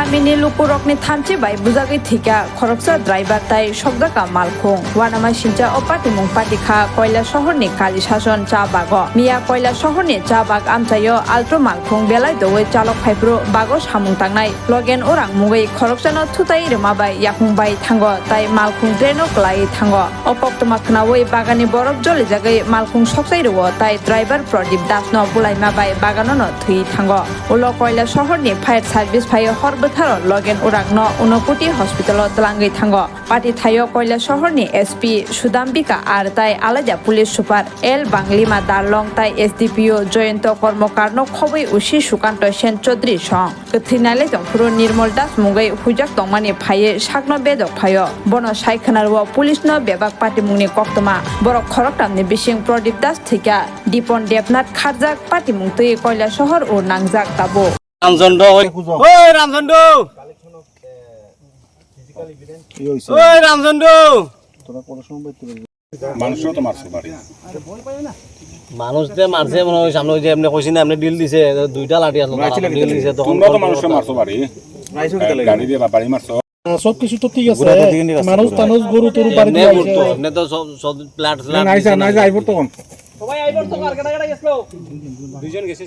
Tamini lukurokni thamchi bai bujagi thika khoroksa driver tai Sokchalaikha Malkhung wanama sincha opati mung patikha Kailasaharo ni Kailasaharo cha bago Mia Kailasaharo ni cha bag amchayo Altro Malkhung belai doi chalok phaipro bago samung tangnai logen orang mungoi khoroksano Phrejakmabai Yakung bai thango tai Malkhung treno klai thango opoktoma khnawoi bagani borok joli jagai Malkhung soksairo tai driver Pradip dasno Phrejakmabai bagano no thui thango ulo Kailasaharo ni fire service phai Bwtharjakkha logen uragno Unokoti hospital tlangai thango pati thayo Kailasaharo ni SP Sudambika ar tai alaja police super L Banglima Darlong tai SDPO Joyento Kormokarno khoboi usi Sukanto Sen Chaudhary song kthinaile jongpuro Nirmal Das mungai hujak tongmani phaye sakno bedok phayo bono saikhanarwo police no bebak pati mungni koktoma borok khoroktamni bising Pradip Das thika Dipon Devnath Kharjak pati mungtui Kailasaharo o nangjak tabo Ramchando oi Ramchando oi Ramchando মানুষও তো মারছে বাড়ি মানুষ যে মারছে মনে হয় সামনে যে এমনি কইছি না এমনি ডিল দিছে দুইটা লাঠি আছে ডিল দিছে তখন তোমরা তো মানুষও মারছো বাড়ি গাড়ি দিয়ে বাড়ি মারছো সব কিছু তো ঠিক আছে মানুষ তানুষ গরু তোর বাড়ি দিয়ে আইছে আপনি তো সব প্লাট না আইছা না আইবো তখন সবাই আইবো তো কার কাটা গেছলো দুইজন গেছে